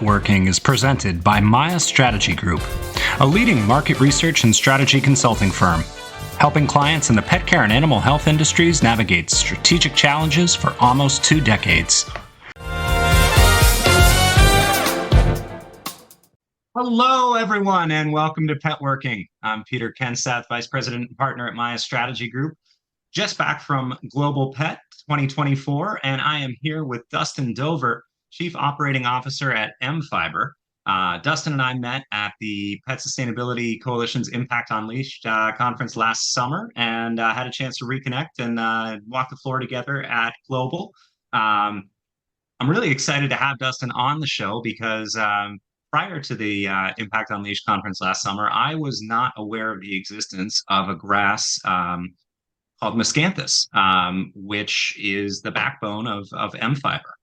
Working is presented by Maya Strategy Group, a leading market research and strategy consulting firm, helping clients in the pet care and animal health industries navigate strategic challenges for almost 2 decades. Hello, everyone, and welcome to Pet Working. I'm Peter Kensath, Vice President and Partner at Maya Strategy Group, just back from Global Pet 2024, and I am here with Dustin Dover, Chief Operating Officer at M-Fiber. Dustin and I met at the Pet Sustainability Coalition's Impact Unleashed conference last summer and had a chance to reconnect and walk the floor together at Global. I'm really excited to have Dustin on the show because prior to the Impact Unleashed conference last summer, I was not aware of the existence of a grass called Miscanthus, which is the backbone of M-Fiber.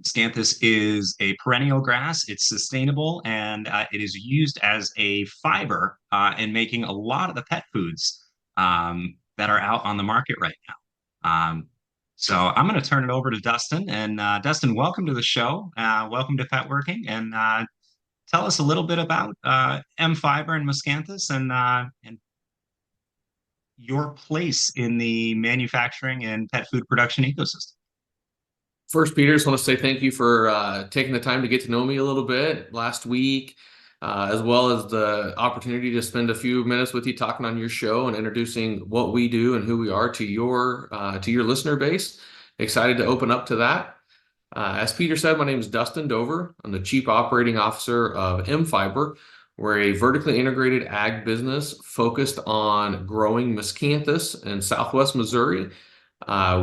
Miscanthus is a perennial grass. It's sustainable, and it is used as a fiber in making a lot of the pet foods that are out on the market right now. So I'm going to turn it over to Dustin. And Dustin, welcome to the show. Welcome to Pet Working. And tell us a little bit about M-Fiber and Miscanthus and your place in the manufacturing and pet food production ecosystem. First, Peter, just want to say thank you for taking the time to get to know me a little bit last week, as well as the opportunity to spend a few minutes with you talking on your show and introducing what we do and who we are to your listener base. Excited to open up to that. As Peter said, my name is Dustin Dover. I'm the Chief Operating Officer of M-Fiber. We're a vertically integrated ag business focused on growing Miscanthus in Southwest Missouri,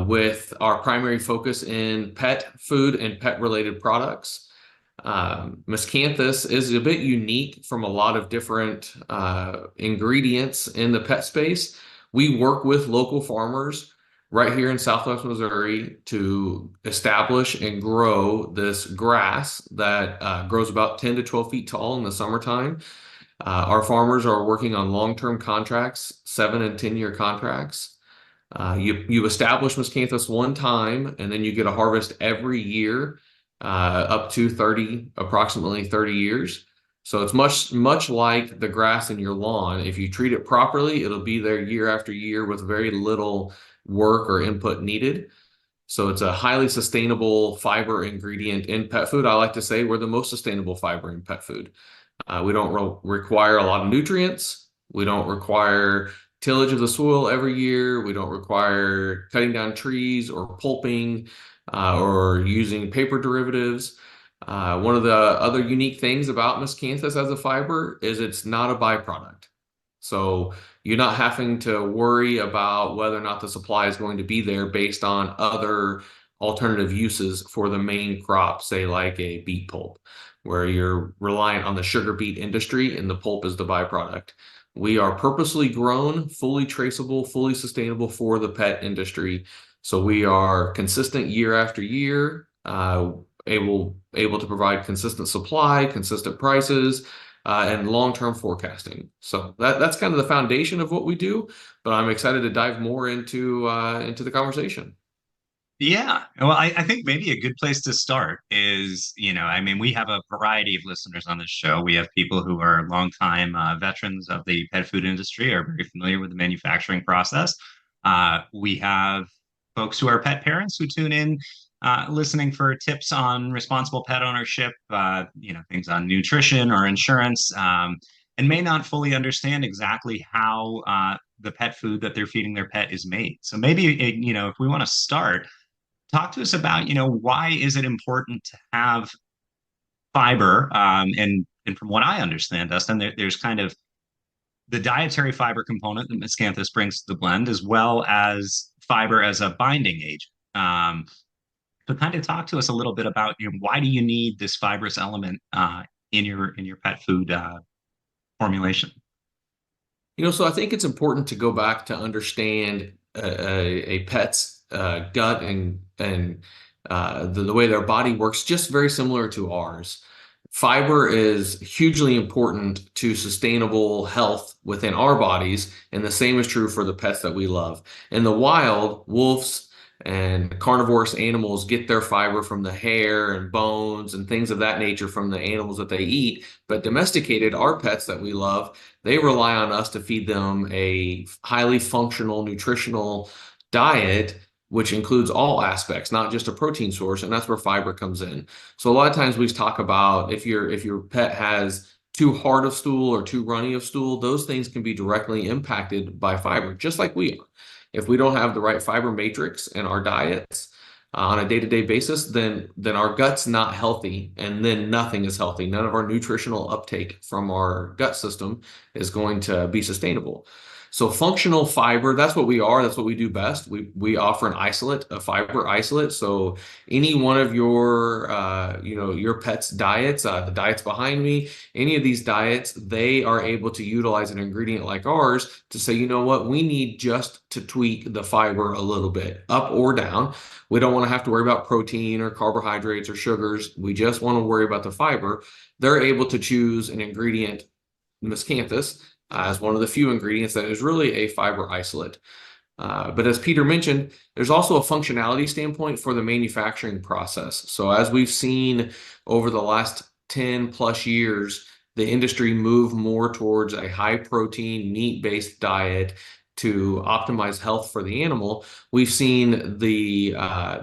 with our primary focus in pet food and pet-related products. Miscanthus is a bit unique from a lot of different ingredients in the pet space. We work with local farmers right here in Southwest Missouri to establish and grow this grass that grows about 10 to 12 feet tall in the summertime. Our farmers are working on long-term contracts, 7 and 10-year contracts. You establish Miscanthus one time, and then you get a harvest every year, up to approximately 30 years. So it's much like the grass in your lawn. If you treat it properly, it'll be there year after year with very little work or input needed. So it's a highly sustainable fiber ingredient in pet food. I like to say we're the most sustainable fiber in pet food. We don't require a lot of nutrients. We don't require tillage of the soil every year. We don't require cutting down trees or pulping or using paper derivatives. One of the other unique things about Miscanthus as a fiber is it's not a byproduct. So you're not having to worry about whether or not the supply is going to be there based on other alternative uses for the main crop, say like a beet pulp, where you're reliant on the sugar beet industry and the pulp is the byproduct. We are purposely grown, fully traceable, fully sustainable for the pet industry. So we are consistent year after year, able to provide consistent supply, consistent prices, and long-term forecasting. So that's kind of the foundation of what we do, but I'm excited to dive more into the conversation. Yeah, well, I think maybe a good place to start is, we have a variety of listeners on this show. We have people who are longtime veterans of the pet food industry, are very familiar with the manufacturing process. We have folks who are pet parents who tune in, listening for tips on responsible pet ownership, things on nutrition or insurance, and may not fully understand exactly how the pet food that they're feeding their pet is made. So maybe, if we want to start, talk to us about, why is it important to have fiber? And from what I understand, Dustin, there's kind of the dietary fiber component that Miscanthus brings to the blend, as well as fiber as a binding agent. So kind of talk to us a little bit about, why do you need this fibrous element in your pet food formulation? So I think it's important to go back to understand a pet's gut and the way their body works, just very similar to ours. Fiber is hugely important to sustainable health within our bodies, and the same is true for the pets that we love. In the wild, wolves And carnivorous animals get their fiber from the hair and bones and things of that nature from the animals that they eat. But domesticated, our pets that we love, they rely on us to feed them a highly functional, nutritional diet, which includes all aspects, not just a protein source. And that's where fiber comes in. So a lot of times we talk about if your pet has too hard of stool or too runny of stool, those things can be directly impacted by fiber, just like we are. If we don't have the right fiber matrix in our diets on a day-to-day basis, then our gut's not healthy, and then nothing is healthy. None of our nutritional uptake from our gut system is going to be sustainable. So functional fiber, that's what we are. That's what we do best. We offer an isolate, a fiber isolate. So any one of your pet's diets, the diets behind me, any of these diets, they are able to utilize an ingredient like ours to say, you know what, we need just to tweak the fiber a little bit, up or down. We don't want to have to worry about protein or carbohydrates or sugars. We just want to worry about the fiber. They're able to choose an ingredient, Miscanthus, as one of the few ingredients that is really a fiber isolate. But as Peter mentioned, there's also a functionality standpoint for the manufacturing process. So as we've seen over the last 10 plus years, the industry move more towards a high protein, meat-based diet to optimize health for the animal. We've seen the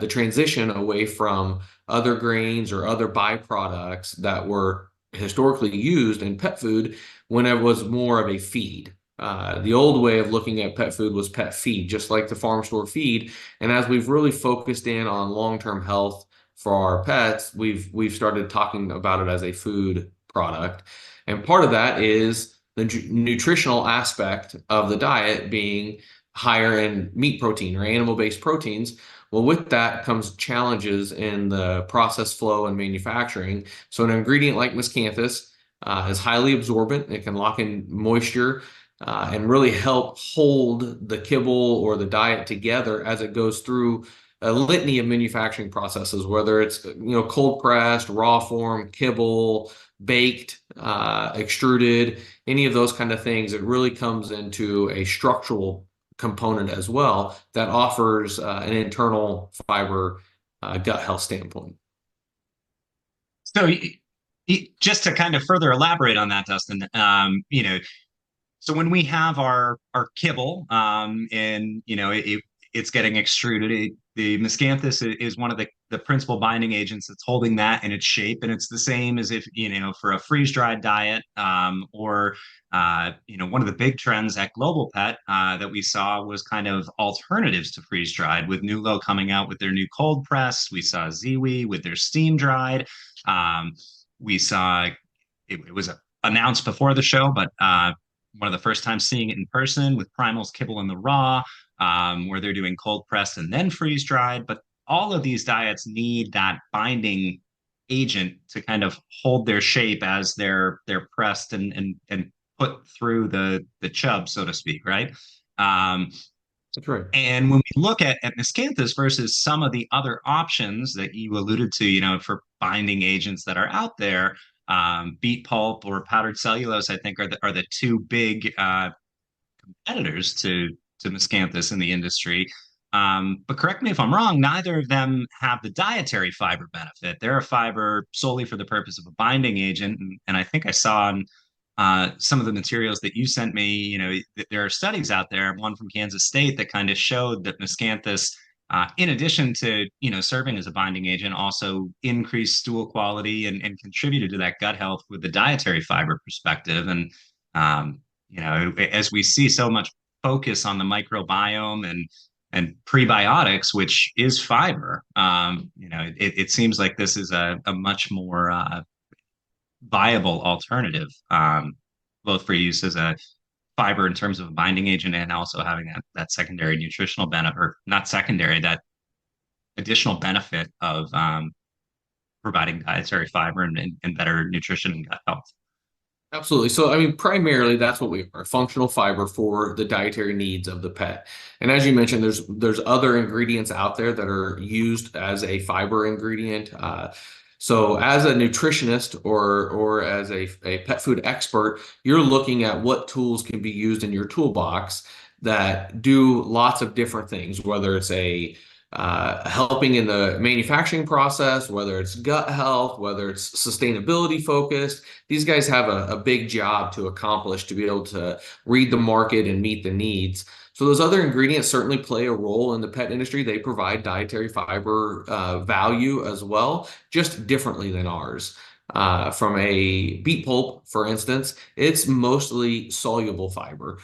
transition away from other grains or other byproducts that were historically used in pet food when it was more of a feed. The old way of looking at pet food was pet feed, just like the farm store feed. And as we've really focused in on long-term health for our pets, we've started talking about it as a food product. And part of that is the nutritional aspect of the diet being higher in meat protein or animal-based proteins. Well, with that comes challenges in the process flow and manufacturing. So an ingredient like Miscanthus is highly absorbent. It can lock in moisture and really help hold the kibble or the diet together as it goes through a litany of manufacturing processes, whether it's cold pressed, raw form, kibble, baked, extruded, any of those kind of things. It really comes into a structural component as well that offers an internal fiber gut health standpoint. So just to kind of further elaborate on that, Dustin, so when we have our kibble, and it's getting extruded, the miscanthus is one of the principal binding agents that's holding that in its shape, and it's the same as if for a freeze dried diet, or one of the big trends at Global Pet that we saw was kind of alternatives to freeze dried, with Nulo coming out with their new cold press. We saw Ziwi with their steam dried. We saw it was announced before the show, but one of the first times seeing it in person with Primal's Kibble in the Raw, where they're doing cold pressed and then freeze dried. But all of these diets need that binding agent to kind of hold their shape as they're pressed and put through the chub, so to speak, right? That's right. And when we look at Miscanthus versus some of the other options that you alluded to, for binding agents that are out there, beet pulp or powdered cellulose, I think are the two big competitors to Miscanthus in the industry. But correct me if I'm wrong, neither of them have the dietary fiber benefit. They're a fiber solely for the purpose of a binding agent. And I think I saw on some of the materials that you sent me, there are studies out there, one from Kansas State, that kind of showed that Miscanthus, in addition to serving as a binding agent, also increased stool quality and contributed to that gut health with the dietary fiber perspective. And as we see so much focus on the microbiome and prebiotics, which is fiber, it seems like this is a much more viable alternative, both for use as a fiber in terms of a binding agent and also having that secondary nutritional benefit, or not secondary, that additional benefit of providing dietary fiber and better nutrition and gut health. Absolutely. So, I mean, primarily that's what we are, functional fiber for the dietary needs of the pet. And as you mentioned, there's other ingredients out there that are used as a fiber ingredient. So as a nutritionist or as a pet food expert, you're looking at what tools can be used in your toolbox that do lots of different things, whether it's a helping in the manufacturing process, whether it's gut health, whether it's sustainability focused. These guys have a big job to accomplish to be able to read the market and meet the needs. So those other ingredients certainly play a role in the pet industry. They provide dietary fiber value as well, just differently than ours. From a beet pulp, for instance, it's mostly soluble fiber.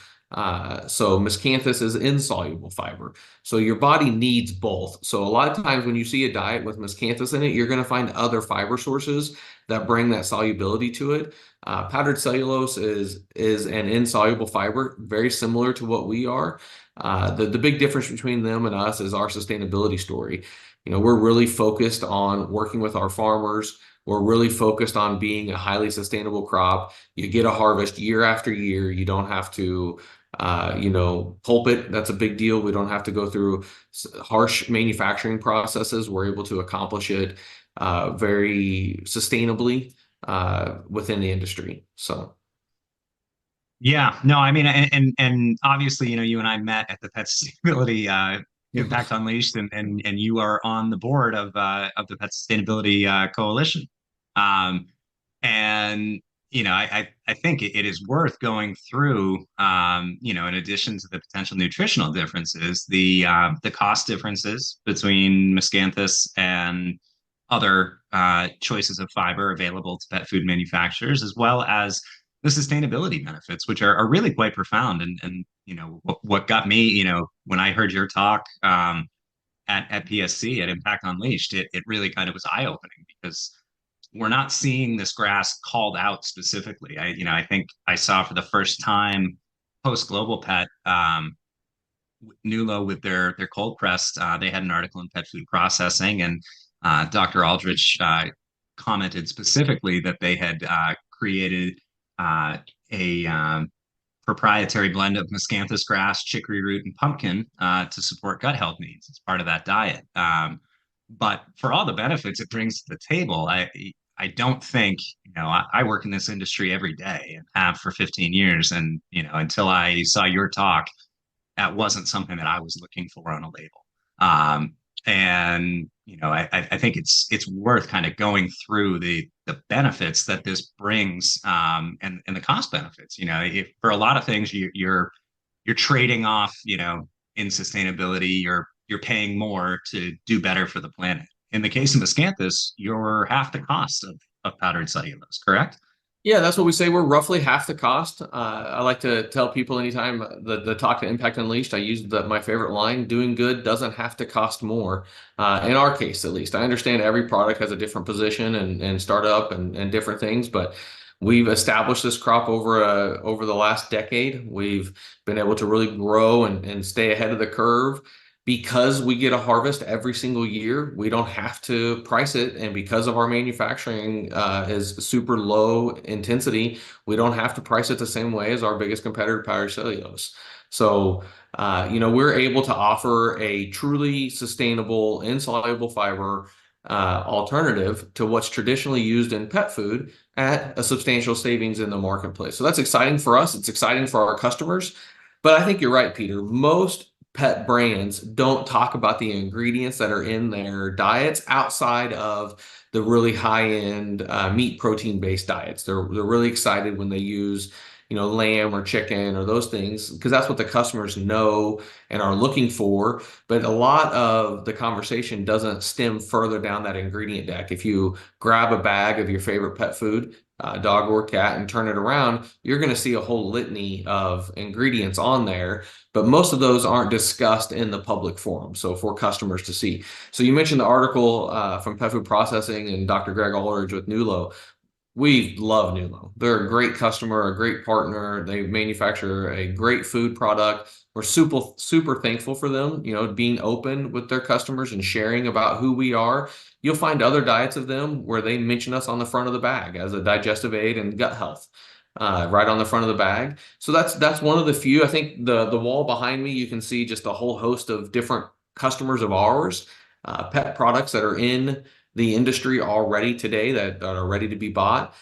So Miscanthus is insoluble fiber. So your body needs both. So a lot of times when you see a diet with Miscanthus in it, you're going to find other fiber sources that bring that solubility to it. Powdered cellulose is an insoluble fiber, very similar to what we are. The big difference between them and us is our sustainability story. We're really focused on working with our farmers. We're really focused on being a highly sustainable crop. You get a harvest year after year. You don't have to, pulp it. That's a big deal. We don't have to go through harsh manufacturing processes. We're able to accomplish it very sustainably within the industry. So. Yeah, no, I mean, and obviously, you and I met at the Pet Sustainability Impact Unleashed, and you are on the board of the Pet Sustainability Coalition. Um, and I think it is worth going through, in addition to the potential nutritional differences, the cost differences between Miscanthus and other choices of fiber available to pet food manufacturers, as well as the sustainability benefits, which are really quite profound. And what got me, when I heard your talk at PSC at Impact Unleashed, it really kind of was eye opening because we're not seeing this grass called out specifically. I think I saw for the first time post Global Pet, Nulo with their cold pressed. They had an article in Pet Food Processing, and Dr. Aldrich commented specifically that they had created a proprietary blend of miscanthus grass, chicory root, and pumpkin to support gut health needs as part of that diet. But for all the benefits it brings to the table, I don't think, I work in this industry every day and have for 15 years. And, until I saw your talk, that wasn't something that I was looking for on a label. And I think it's worth kind of going through the benefits that this brings, and the cost benefits. If for a lot of things you're trading off, in sustainability, you're paying more to do better for the planet. In the case of Miscanthus, you're half the cost of powdered cellulose, correct? Yeah, that's what we say. We're roughly half the cost. I like to tell people anytime the talk to Impact Unleashed, I use my favorite line: doing good doesn't have to cost more. In our case, at least, I understand every product has a different position and startup and different things, but we've established this crop over the last decade. We've been able to really grow and stay ahead of the curve. Because we get a harvest every single year, we don't have to price it. And because of our manufacturing is super low intensity, we don't have to price it the same way as our biggest competitor, powdered cellulose. So, we're able to offer a truly sustainable, insoluble fiber alternative to what's traditionally used in pet food at a substantial savings in the marketplace. So that's exciting for us. It's exciting for our customers. But I think you're right, Peter. Most pet brands don't talk about the ingredients that are in their diets outside of the really high-end meat protein based diets. They're really excited when they use lamb or chicken or those things because that's what the customers know and are looking for. But a lot of the conversation doesn't stem further down that ingredient deck. If you grab a bag of your favorite pet food, dog or cat, and turn it around, you're going to see a whole litany of ingredients on there, but most of those aren't discussed in the public forum, so for customers to see. So you mentioned the article from Pet Food Processing and Dr. Greg Aldridge with Nulo. We love Nulo. They're a great customer, a great partner. They manufacture a great food product. We're super thankful for them, being open with their customers and sharing about who we are. You'll find other diets of them where they mention us on the front of the bag as a digestive aid and gut health, right on the front of the bag. So that's one of the few. I think the wall behind me, you can see just a whole host of different customers of ours, pet products that are in the industry already today that are ready to be bought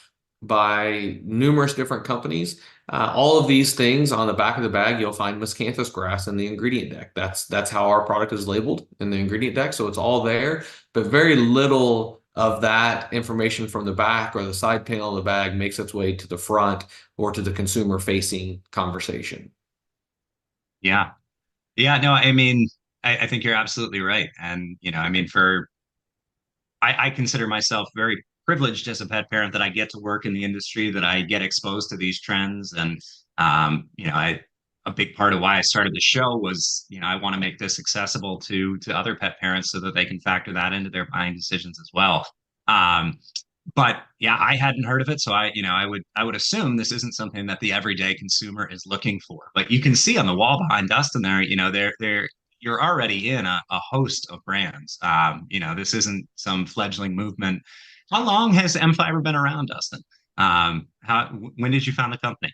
by numerous different companies. All of these things on the back of the bag, you'll find Miscanthus grass in the ingredient deck. That's how our product is labeled in the ingredient deck. So it's all there, but very little of that information from the back or the side panel of the bag makes its way to the front or to the consumer facing conversation. Yeah. Yeah, no, I mean, I think you're absolutely right. And, I mean, I consider myself very privileged as a pet parent that I get to work in the industry, that I get exposed to these trends. And, a big part of why I started the show was, I want to make this accessible to other pet parents so that they can factor that into their buying decisions as well. Um, but yeah, I hadn't heard of it, so I would assume this isn't something that the everyday consumer is looking for. But you can see on the wall behind Dustin there, they're you're already in a host of brands. This isn't some fledgling movement. How long has M Fiber been around, Dustin? When did you found the company?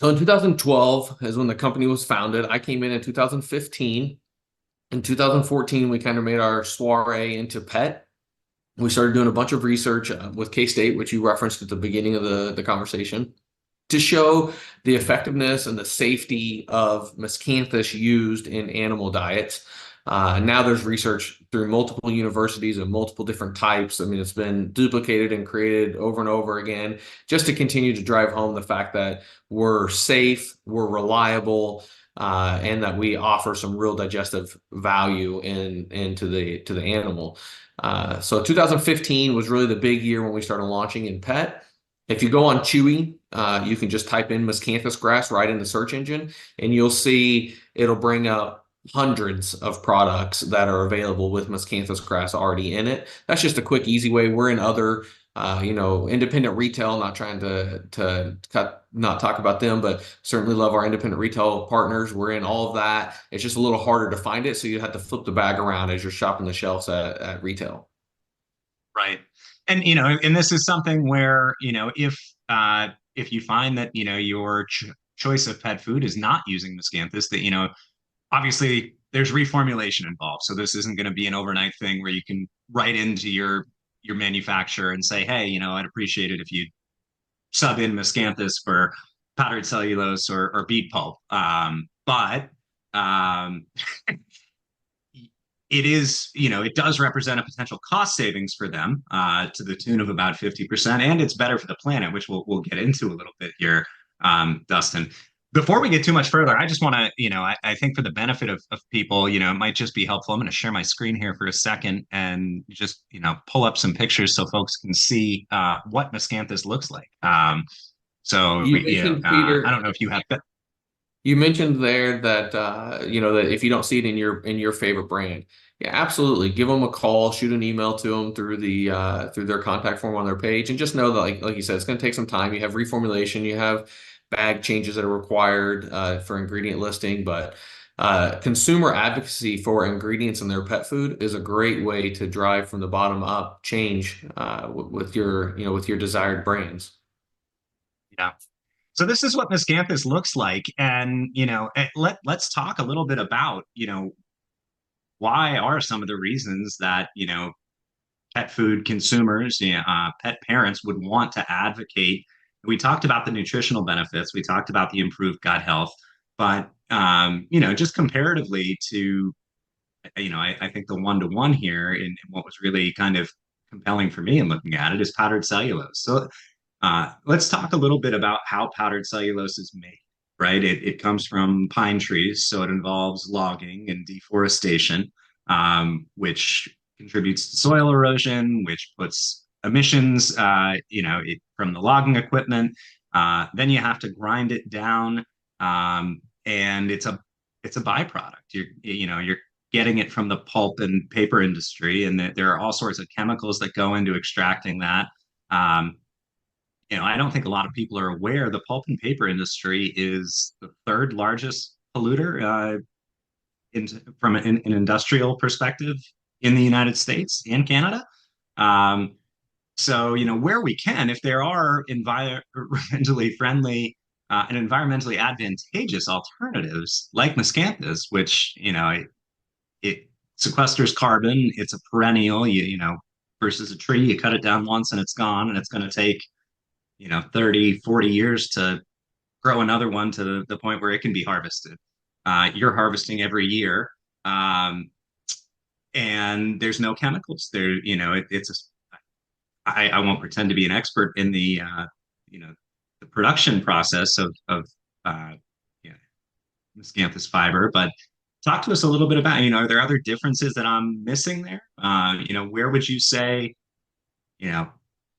So in 2012 is when the company was founded. I came in 2015. In 2014, we kind of made our soiree into pet. We started doing a bunch of research with K-State, which you referenced at the beginning of the conversation, to show the effectiveness and the safety of miscanthus used in animal diets. Now there's research through multiple universities of multiple different types. I mean, it's been duplicated and created over and over again just to continue to drive home the fact that we're safe, we're reliable, and that we offer some real digestive value into the animal. So 2015 was really the big year when we started launching in pet. If you go on Chewy, you can just type in Miscanthus grass right in the search engine, and you'll see it'll bring up hundreds of products that are available with Miscanthus grass already in it. That's just a quick, easy way. We're in other, independent retail. Not trying not talk about them, but certainly love our independent retail partners. We're in all of that. It's just a little harder to find it, so you have to flip the bag around as you're shopping the shelves at retail. Right. And and this is something where, if you find that, your choice of pet food is not using Miscanthus, that, obviously there's reformulation involved. So this isn't going to be an overnight thing where you can write into your manufacturer and say, hey, I'd appreciate it if you sub in Miscanthus for powdered cellulose or beet pulp. But it is, it does represent a potential cost savings for them to the tune of about 50%. And it's better for the planet, which we'll get into a little bit here, Dustin. Before we get too much further, I just want to, I think for the benefit of people, it might just be helpful. I'm going to share my screen here for a second and just, pull up some pictures so folks can see what Miscanthus looks like. You mentioned, I Peter, don't know if you have. you mentioned there that that if you don't see it in your favorite brand, yeah, absolutely. Give them a call, shoot an email to them through their contact form on their page, and just know that like you said, it's going to take some time. You have reformulation, you have bag changes that are required for ingredient listing, but consumer advocacy for ingredients in their pet food is a great way to drive from the bottom up change with your with your desired brands. Yeah. So this is what Miscanthus looks like, and let's talk a little bit about why are some of the reasons that pet food consumers, pet parents would want to advocate. We talked about the nutritional benefits, we talked about the improved gut health, but just comparatively to I think the one-to-one here in what was really kind of compelling for me in looking at it is powdered cellulose. So let's talk a little bit about how powdered cellulose is made, right? It comes from pine trees, so it involves logging and deforestation, which contributes to soil erosion, which puts emissions, from the logging equipment. Then you have to grind it down, and it's a byproduct. You're getting it from the pulp and paper industry, and there are all sorts of chemicals that go into extracting that. Um, I don't think a lot of people are aware the pulp and paper industry is the third largest polluter from an industrial perspective in the United States and Canada. Um, so, where we can, if there are environmentally friendly and environmentally advantageous alternatives like Miscanthus, which, it sequesters carbon, it's a perennial, versus a tree, you cut it down once and it's gone, and it's going to take 30, 40 years to grow another one to the point where it can be harvested. You're harvesting every year, um, and there's no chemicals there. I won't pretend to be an expert in you know, the production process of uh, yeah, Miscanthus fiber, but talk to us a little bit about, are there other differences that I'm missing there? Where would you say, you know,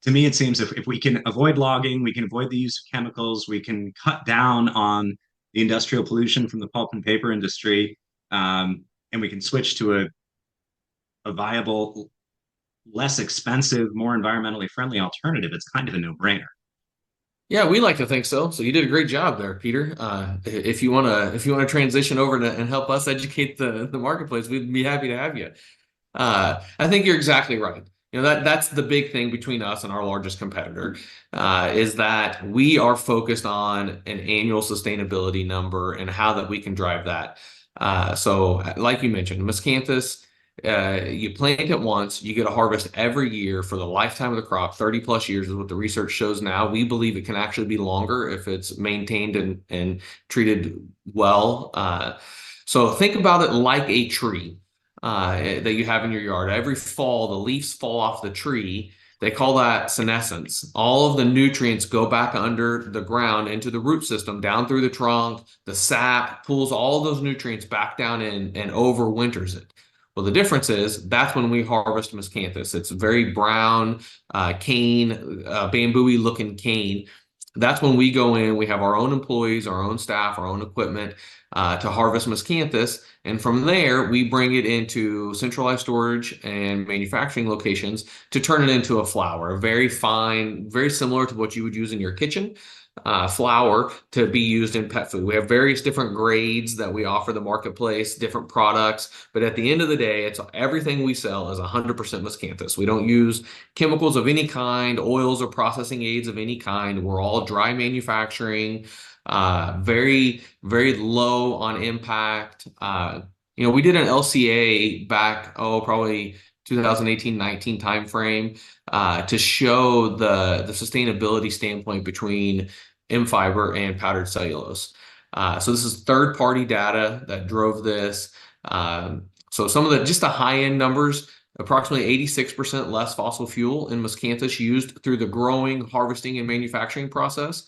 to me, it seems if we can avoid logging, we can avoid the use of chemicals, we can cut down on the industrial pollution from the pulp and paper industry, and we can switch to a viable, less expensive, more environmentally friendly alternative. It's kind of a no-brainer. Yeah, we like to think so. So you did a great job there, Peter. If you wanna transition over and help us educate the marketplace, we'd be happy to have you. I think you're exactly right. That's the big thing between us and our largest competitor, is that we are focused on an annual sustainability number and how that we can drive that. So, like you mentioned, Miscanthus, you plant it once, you get a harvest every year for the lifetime of the crop. 30 plus years is what the research shows now. We believe it can actually be longer if it's maintained and treated well. So think about it like a tree that you have in your yard. Every fall, the leaves fall off the tree. They call that senescence. All of the nutrients go back under the ground into the root system, down through the trunk. The sap pulls all those nutrients back down in and overwinters it. Well, the difference is that's when we harvest Miscanthus. It's very brown, cane, bamboo-y looking cane. That's when we go in, we have our own employees, our own staff, our own equipment to harvest Miscanthus. And from there, we bring it into centralized storage and manufacturing locations to turn it into a flour, a very fine, very similar to what you would use in your kitchen, flour to be used in pet food. We have various different grades that we offer the marketplace, different products, but at the end of the day, it's everything we sell is 100% Miscanthus. We don't use chemicals of any kind, oils or processing aids of any kind. We're all dry manufacturing, very, very low on impact. We did an LCA back, probably 2018-19 timeframe, to show the sustainability standpoint between M fiber and powdered cellulose. So this is third-party data that drove this. So some of the high-end numbers, approximately 86% less fossil fuel in Miscanthus used through the growing, harvesting, and manufacturing process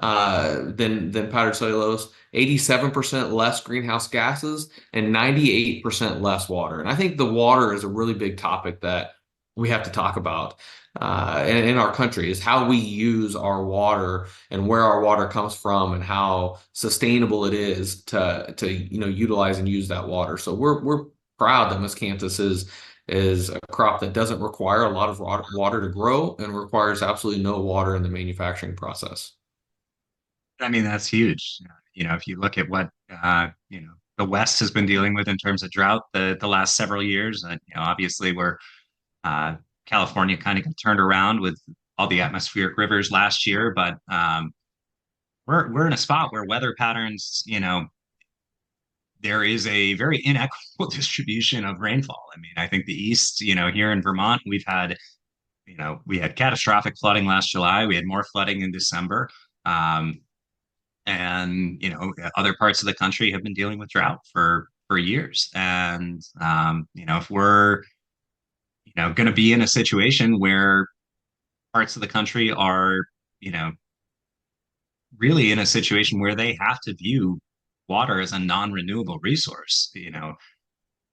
than powdered cellulose, 87% less greenhouse gases, and 98% less water. And I think the water is a really big topic that we have to talk about in our country, is how we use our water and where our water comes from and how sustainable it is to utilize and use that water. So we're proud that Miscanthus is a crop that doesn't require a lot of water to grow and requires absolutely no water in the manufacturing process. I mean, that's huge. If you look at what the West has been dealing with in terms of drought the last several years, obviously we're California kind of got turned around with all the atmospheric rivers last year, but we're in a spot where weather patterns, there is a very inequitable distribution of rainfall. I mean, I think the East, here in Vermont, we had catastrophic flooding last July. We had more flooding in December. And other parts of the country have been dealing with drought for years. And if we're going to be in a situation where parts of the country are really in a situation where they have to view water as a non-renewable resource,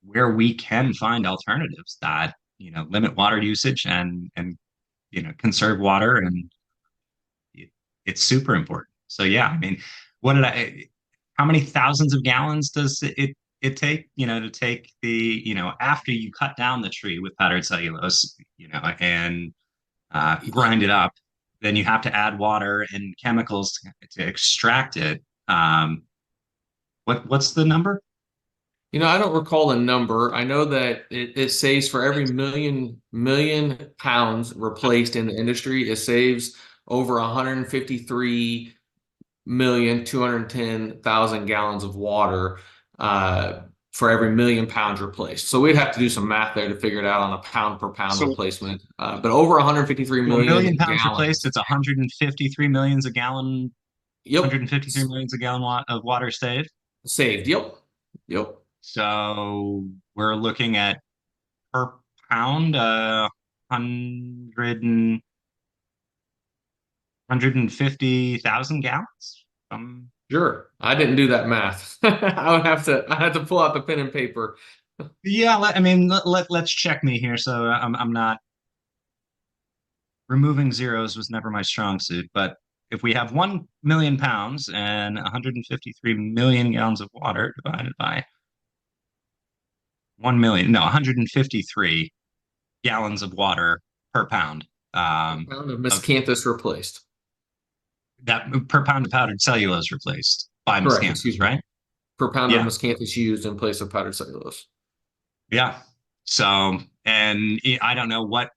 where we can find alternatives that limit water usage and conserve water, and it's super important. So yeah, I mean, how many thousands of gallons does it take, to take after you cut down the tree with powdered cellulose, and grind it up, then you have to add water and chemicals to extract it. What's the number? I don't recall the number. I know that it saves for every million pounds replaced in the industry, it saves over 153,210,000 gallons of water for every million pounds replaced. So we'd have to do some math there to figure it out on a pound per pound replacement. But over 153 A million million pounds gallons. replaced, it's 153 millions a gallon Yep. 153 millions a gallon of water saved. Saved. Yep. Yep. So we're looking at per pound, 150,000 gallons. Sure. I didn't do that math. I have to pull out the pen and paper. Yeah, I mean, let's check me here. So I'm not removing zeros was never my strong suit, but if we have 1 million pounds and 153 million gallons of water divided by 1 million, no, 153 gallons of water per pound, Pound of of miscanthus replaced. that per pound of powdered cellulose replaced by Correct. Miscanthus, Excuse me. right? Per pound of Yeah, miscanthus used in place of powdered cellulose. yeah. So, and I don't know what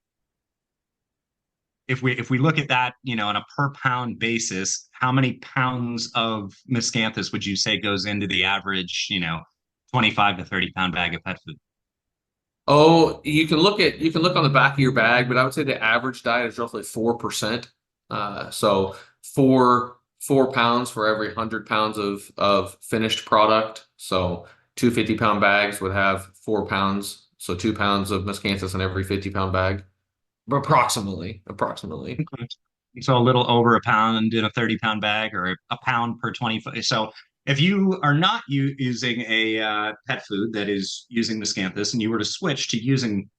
if we look at that, on a per pound basis, how many pounds of Miscanthus would you say goes into the average, 25 to 30 pound bag of pet food? Oh, you can look on the back of your bag, but I would say the average diet is roughly 4%. So 4 pounds for every 100 pounds of finished product. So 2 50-pound bags would have 4 pounds. So 2 pounds of miscanthus in every 50-pound bag. Approximately. Okay. So a little over a pound in a 30-pound bag or a pound per 25. So if you are not using a pet food that is using Miscanthus and you were to switch to feeding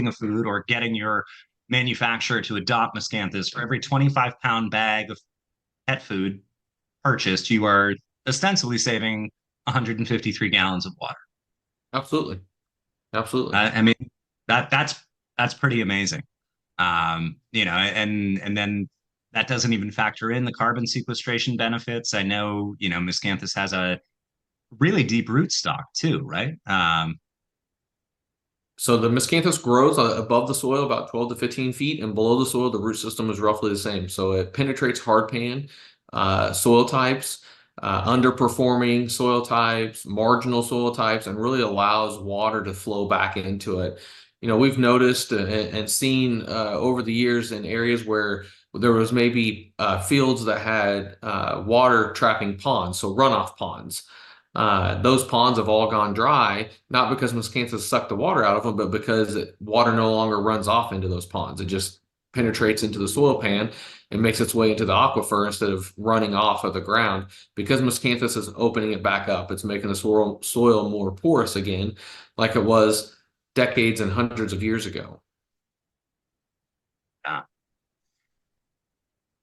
a food or getting your manufacturer to adopt Miscanthus for every 25-pound bag of pet food purchased, you are ostensibly saving 153 gallons of water. Absolutely. Absolutely. I mean, that's pretty amazing. And then that doesn't even factor in the carbon sequestration benefits. I know, Miscanthus has a really deep root stock too, right? So the miscanthus grows above the soil about 12 to 15 feet, and below the soil, the root system is roughly the same. So it penetrates hardpan soil types, underperforming soil types, marginal soil types, and really allows water to flow back into it. We've noticed and seen over the years in areas where there was maybe fields that had water trapping ponds, so runoff ponds. Those ponds have all gone dry, not because miscanthus sucked the water out of them, but because water no longer runs off into those ponds. It just penetrates into the soil pan and makes its way into the aquifer instead of running off of the ground. Because miscanthus is opening it back up, it's making the soil more porous again, like it was decades and hundreds of years ago. Uh,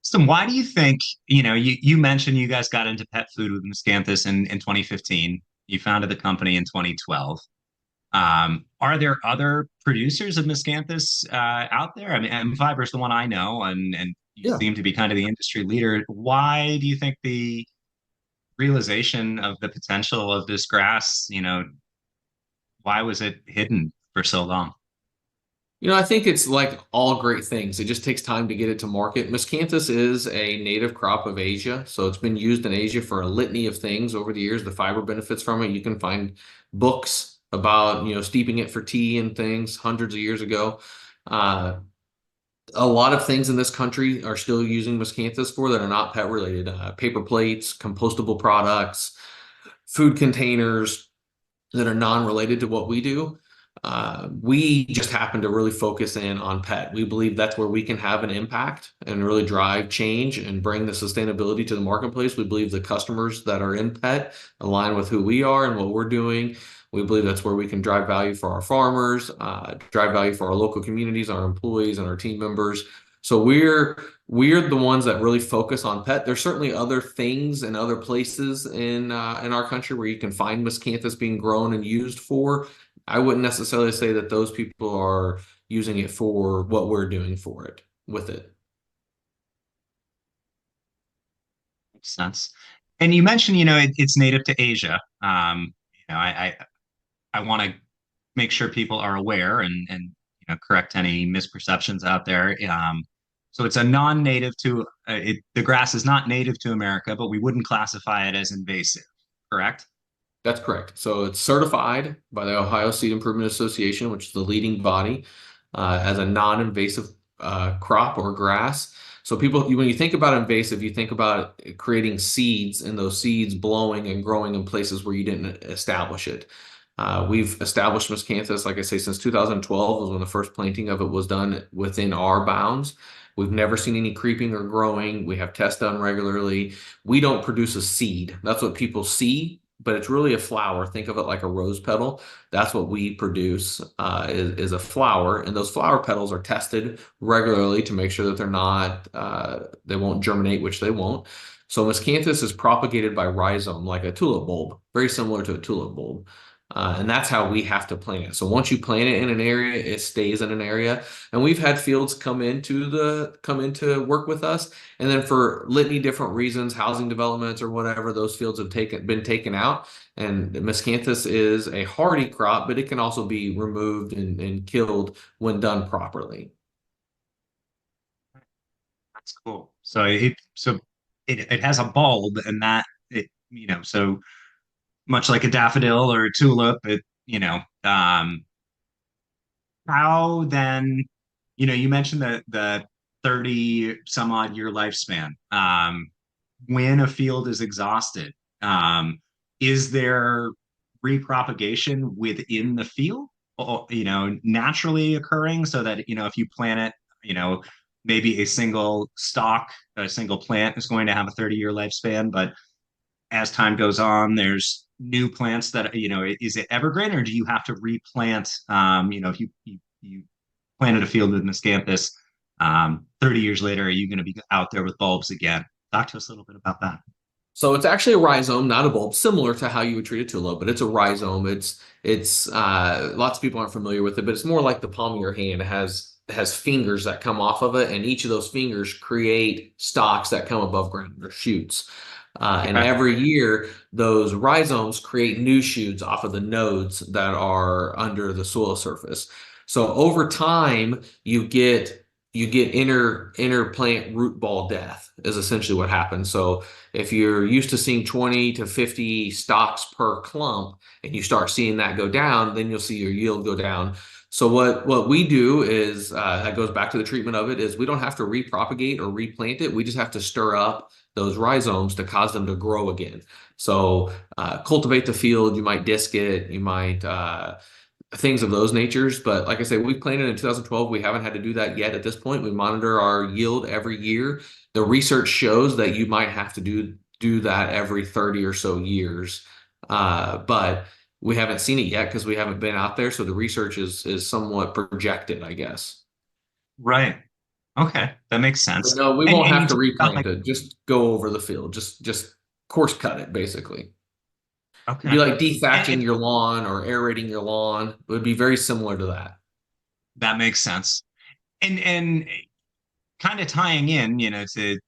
so why do you think, you mentioned you guys got into pet food with Miscanthus in 2015. You founded the company in 2012. Are there other producers of Miscanthus out there? I mean, M5 is the one I know, and you Yeah. seem to be kind of the industry leader. Why do you think the realization of the potential of this grass, why was it hidden for so long? I think it's like all great things. It just takes time to get it to market. Miscanthus is a native crop of Asia, so it's been used in Asia for a litany of things over the years. The fiber benefits from it. You can find books about, steeping it for tea and things hundreds of years ago. Uh, a lot of things in this country are still using miscanthus for that are not pet related. Paper plates, compostable products, food containers that are non-related to what we do. We just happen to really focus in on pet. We believe that's where we can have an impact and really drive change and bring the sustainability to the marketplace. We believe the customers that are in pet align with who we are and what we're doing. We believe that's where we can drive value for our farmers, drive value for our local communities, our employees, and our team members. So we're the ones that really focus on pet. There's certainly other things and other places in our country where you can find miscanthus being grown and used for. I wouldn't necessarily say that those people are using it for what we're doing for it with it. Makes sense. And you mentioned, it's native to Asia. I want to make sure people are aware and correct any misperceptions out there. So it's a non-native to the grass is not native to America, but we wouldn't classify it as invasive, correct? That's correct. So it's certified by the Ohio Seed Improvement Association, which is the leading body, as a non-invasive crop or grass. So people, when you think about invasive, you think about creating seeds and those seeds blowing and growing in places where you didn't establish it. We've established Miscanthus, like I say, since 2012 was when the first planting of it was done within our bounds. We've never seen any creeping or growing. We have tests done regularly. We don't produce a seed. That's what people see, but it's really a flower. Think of it like a rose petal. That's what we produce is a flower, and those flower petals are tested regularly to make sure that they won't germinate, which they won't. So Miscanthus is propagated by rhizome, like a tulip bulb, very similar to a tulip bulb. And that's how we have to plant it. So once you plant it in an area, it stays in an area. And we've had fields come into work with us. And then for litany different reasons, housing developments or whatever, those fields have been taken out. And Miscanthus is a hardy crop, but it can also be removed and killed when done properly. That's cool. So it has a bulb, and that it so much like a daffodil or a tulip, how then, you mentioned the 30 some odd year lifespan. When a field is exhausted, is there repropagation within the field, naturally occurring so that, if you plant it, maybe a single stalk, a single plant is going to have a 30-year lifespan, but as time goes on, there's new plants that, is it evergreen, or do you have to replant? If you planted a field with Miscanthus, 30 years later, are you going to be out there with bulbs again? Talk to us a little bit about that. So it's actually a rhizome, not a bulb, similar to how you would treat a tulip, but it's a rhizome. It's lots of people aren't familiar with it, but it's more like the palm of your hand. It has fingers that come off of it, and each of those fingers create stalks that come above ground or shoots. And Okay. every year, those rhizomes create new shoots off of the nodes that are under the soil surface. So over time, you get inner plant root ball death is essentially what happens. So if you're used to seeing 20 to 50 stalks per clump and you start seeing that go down, then you'll see your yield go down. So what we do is that goes back to the treatment of it is we don't have to repropagate or replant it. We just have to stir up those rhizomes to cause them to grow again. So cultivate the field. You might disc it. You might things of those natures. But like I say, we planted in 2012. We haven't had to do that yet at this point. We monitor our yield every year. The research shows that you might have to do that every 30 or so years. But we haven't seen it yet because we haven't been out there. So the research is somewhat projected, I guess. Right. Okay. That makes But sense. no, we And won't and you have to talk about replant like, it. Just go over the field. Just course cut it, basically. It'd be okay. like And dethatching your lawn or aerating your lawn. It would be very similar to that. that makes sense. And kind of tying in, to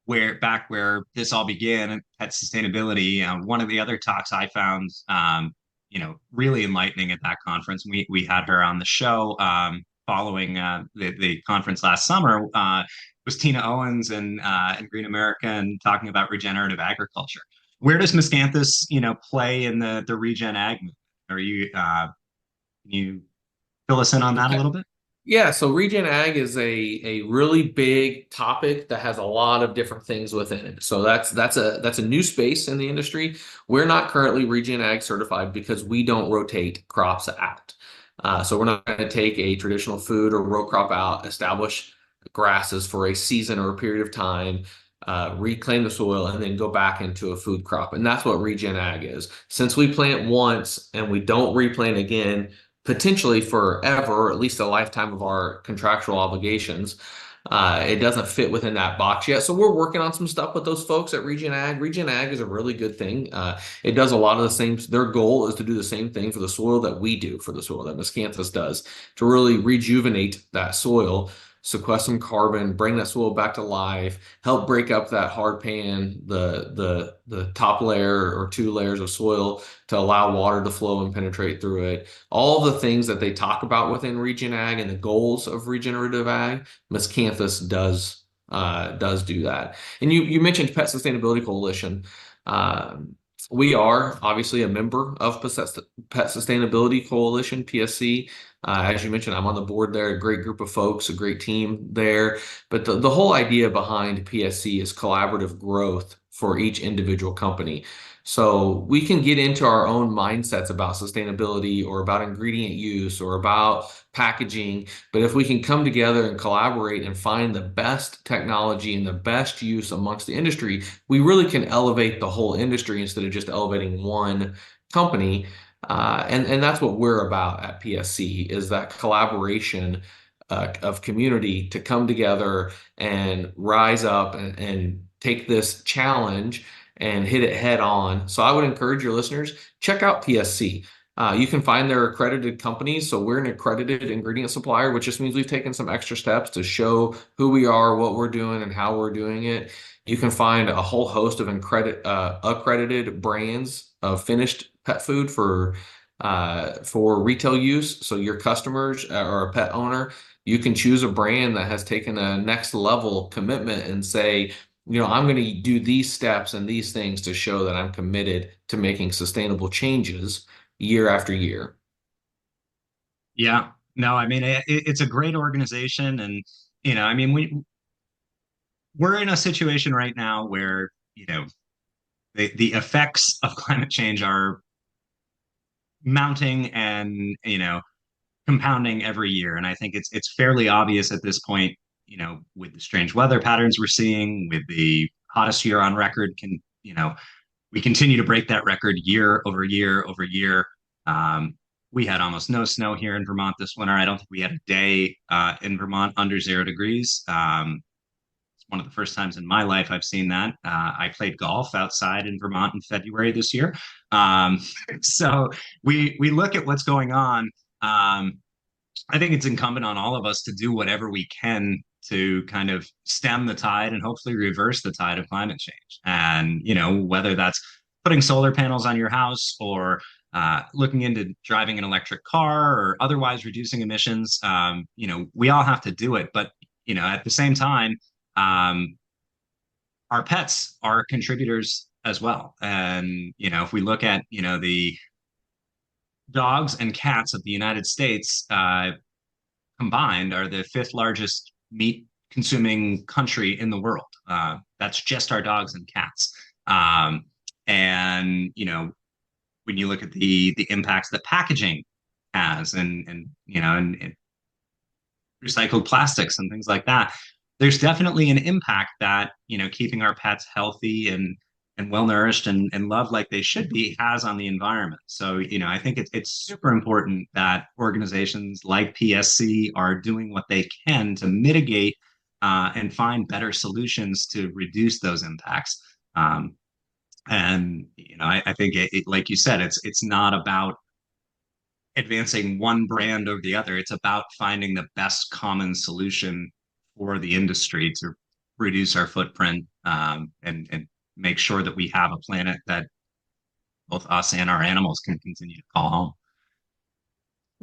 where this all began, pet sustainability. One of the other talks I found, really enlightening at that conference. We had her on the show following the conference last summer. Was Tina Owens and Green America, and talking about regenerative agriculture. Where does Miscanthus, play in the regen ag movement? Are you can you fill us in on that a little bit? Yeah, so regen ag is a really big topic that has a lot of different things within it. So that's a new space in the industry. We're not currently regen ag certified because we don't rotate crops out. So we're not going to take a traditional food or row crop out, establish grasses for a season or a period of time, reclaim the soil, and then go back into a food crop. And that's what regen ag is. Since we plant once and we don't replant again, potentially forever, or at least the lifetime of our contractual obligations. It doesn't fit within that box yet. So we're working on some stuff with those folks at Regen Ag. Regen Ag is a really good thing. It does a lot of the same. Their goal is to do the same thing for the soil that we do for the soil that Miscanthus does, to really rejuvenate that soil, sequester some carbon, bring that soil back to life, help break up that hard pan, the top layer or two layers of soil to allow water to flow and penetrate through it. All the things that they talk about within Regen Ag and the goals of regenerative ag, Miscanthus does do that. And you mentioned Pet Sustainability Coalition. We are obviously a member of Pet Sustainability Coalition, PSC. As you mentioned, I'm on the board there, a great group of folks, a great team there. But the whole idea behind PSC is collaborative growth for each individual company. So we can get into our own mindsets about sustainability or about ingredient use or about packaging. But if we can come together and collaborate and find the best technology and the best use amongst the industry, we really can elevate the whole industry instead of just elevating one company. And that's what we're about at PSC is that collaboration of community to come together and rise up and take this challenge and hit it head on. So I would encourage your listeners, check out PSC. You can find their accredited companies. So we're an accredited ingredient supplier, which just means we've taken some extra steps to show who we are, what we're doing, and how we're doing it. You can find a whole host of accredited brands of finished pet food for retail use. So your customers or a pet owner, you can choose a brand that has taken a next level commitment and say, I'm going to do these steps and these things to show that I'm committed to making sustainable changes year after year. Yeah. No, I mean it's a great organization, and I mean we're in a situation right now where the effects of climate change are mounting and compounding every year, and I think it's fairly obvious at this point, with the strange weather patterns we're seeing, with the hottest year on record, we continue to break that record year over year over year. We had almost no snow here in Vermont this winter. I don't think we had a day in Vermont under 0 degrees. It's one of the first times in my life I've seen that. I played golf outside in Vermont in February this year. Um, so we look at what's going on. I think it's incumbent on all of us to do whatever we can to kind of stem the tide and hopefully reverse the tide of climate change. And, whether that's putting solar panels on your house or looking into driving an electric car or otherwise reducing emissions, we all have to do it. But, at the same time, um, our pets are contributors as well. And, if we look at, the dogs and cats of the United States combined are the fifth largest meat consuming country in the world. That's just our dogs and cats. And when you look at the impacts that packaging has, and recycled plastics and things like that, there's definitely an impact that keeping our pets healthy and well nourished and loved like they should be has on the environment. So I think it's super important that organizations like PSC are doing what they can to mitigate and find better solutions to reduce those impacts. And I think like you said, it's not about advancing one brand over the other. It's about finding the best common solution for the industry to reduce our footprint, and make sure that we have a planet that both us and our animals can continue to call home.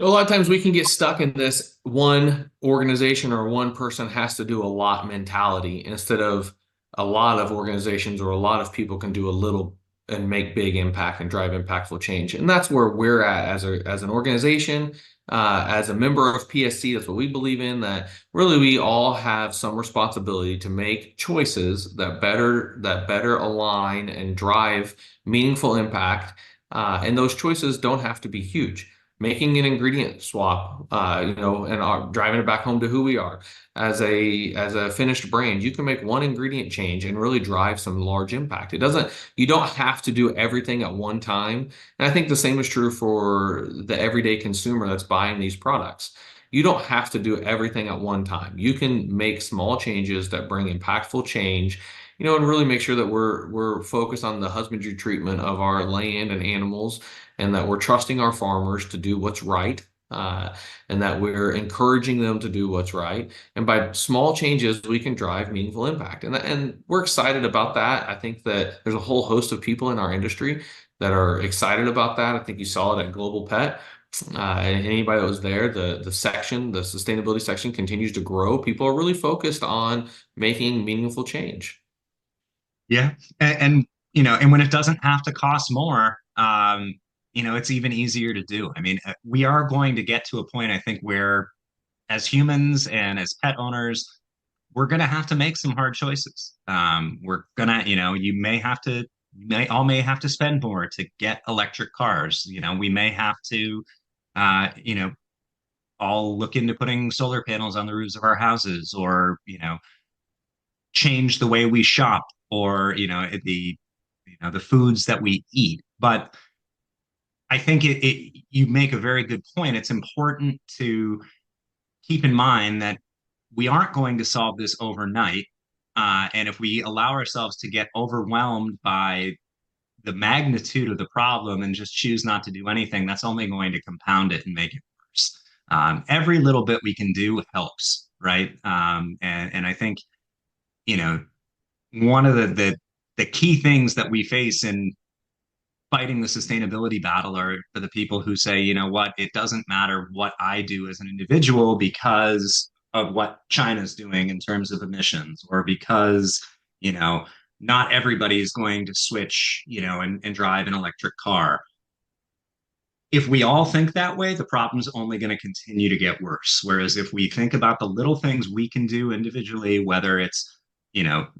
A lot of times we can get stuck in this one organization or one person has to do a lot mentality instead of a lot of organizations or a lot of people can do a little and make big impact and drive impactful change. And that's where we're at as an organization, as a member of PSC. That's what we believe in, that really we all have some responsibility to make choices that better align and drive meaningful impact. And those choices don't have to be huge. Making an ingredient swap, and driving it back home to who we are as a finished brand, you can make one ingredient change and really drive some large impact. You don't have to do everything at one time. And I think the same is true for the everyday consumer that's buying these products. You don't have to do everything at one time. You can make small changes that bring impactful change, and really make sure that we're focused on the husbandry treatment of our land and animals, and that we're trusting our farmers to do what's right, and that we're encouraging them to do what's right. And by small changes, we can drive meaningful impact. And we're excited about that. I think that there's a whole host of people in our industry that are excited about that. I think you saw it at Global Pet. And anybody that was there, the sustainability section continues to grow. People are really focused on making meaningful change. Yeah, and and when it doesn't have to cost more, it's even easier to do. I mean, we are going to get to a point, I think, where as humans and as pet owners, we're going to have to make some hard choices. We're gonna, you may have to spend more to get electric cars. We may have to, you know, all look into putting solar panels on the roofs of our houses, or change the way we shop, or the foods that we eat. But I think you make a very good point. It's important to keep in mind that we aren't going to solve this overnight. And if we allow ourselves to get overwhelmed by the magnitude of the problem and just choose not to do anything, that's only going to compound it and make it worse. Every little bit we can do helps, right? And I think, you know, one of the key things that we face in fighting the sustainability battle are for the people who say, you know what, it doesn't matter what I do as an individual because of what China's doing in terms of emissions, or because, you know, not everybody is going to switch, and drive an electric car. If we all think that way, the problem's only going to continue to get worse. Whereas if we think about the little things we can do individually, whether it's,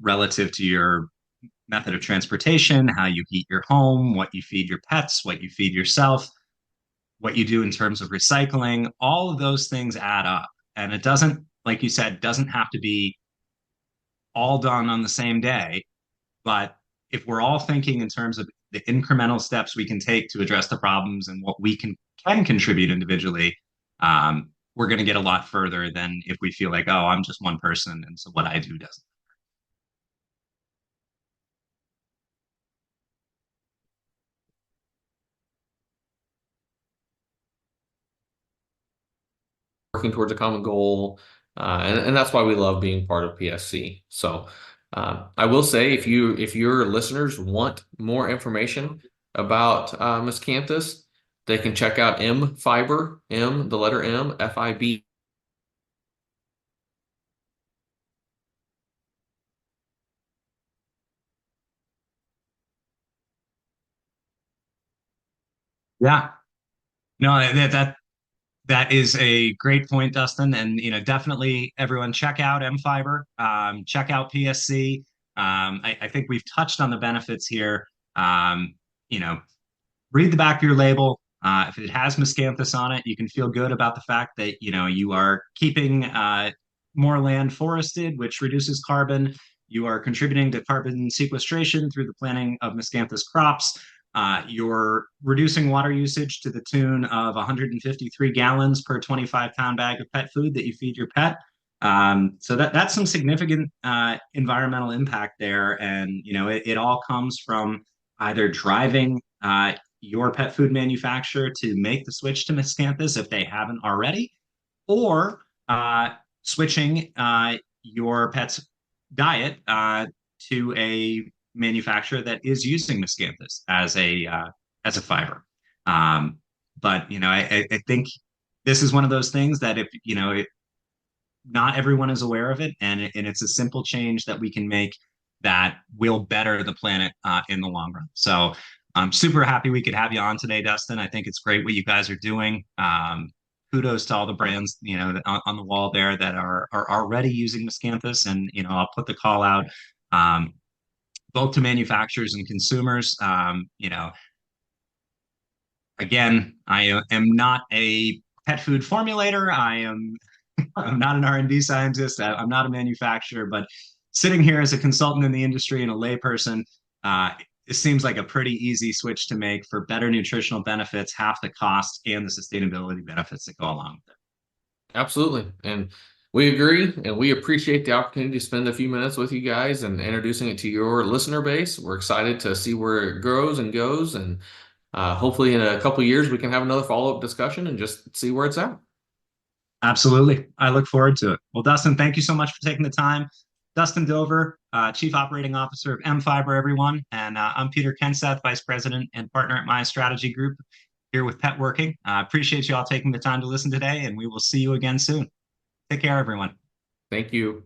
relative to your method of transportation, how you heat your home, what you feed your pets, what you feed yourself, what you do in terms of recycling, all of those things add up. And it doesn't, like you said, doesn't have to be all done on the same day. But if we're all thinking in terms of the incremental steps we can take to address the problems and what we can contribute individually, we're going to get a lot further than if we feel like, oh, I'm just one person, and so what I do doesn't. Working towards a common goal. And that's why we love being part of PSC. So I will say, if your listeners want more information about Miscanthus, they can check out M Fiber, M, the letter M, FIB. Yeah. No, that is a great point, Dustin. And definitely everyone check out M Fiber, check out PSC. I think we've touched on the benefits here. You know, read the back of your label. If it has Miscanthus on it, you can feel good about the fact that you are keeping more land forested, which reduces carbon. You are contributing to carbon sequestration through the planting of Miscanthus crops. You're reducing water usage to the tune of 153 gallons per 25-pound bag of pet food that you feed your pet. So that's some significant environmental impact there. And, it all comes from either driving your pet food manufacturer to make the switch to Miscanthus if they haven't already, or switching your pet's diet to a manufacturer that is using Miscanthus as a fiber. But I think this is one of those things that if not everyone is aware of it, and it's a simple change that we can make that will better the planet in the long run. So I'm super happy we could have you on today, Dustin. I think it's great what you guys are doing. Kudos to all the brands, on the wall there that are already using Miscanthus, and I'll put the call out both to manufacturers and consumers. Again, I am not a pet food formulator. I'm not an R&D scientist. I'm not a manufacturer, but sitting here as a consultant in the industry and a layperson, it seems like a pretty easy switch to make for better nutritional benefits, half the cost, and the sustainability benefits that go along with it. Absolutely. And we agree, and we appreciate the opportunity to spend a few minutes with you guys and introducing it to your listener base. We're excited to see where it grows and goes, and hopefully in a couple of years we can have another follow-up discussion and just see where it's at. Absolutely. I look forward to it. Well, Dustin, thank you so much for taking the time. Dustin Dover, Chief Operating Officer of M Fiber, everyone. And I'm Peter Kenseth, Vice President and Partner at My Strategy Group here with Pet Working. Appreciate you all taking the time to listen today, and we will see you again soon. Take care, everyone. Thank you.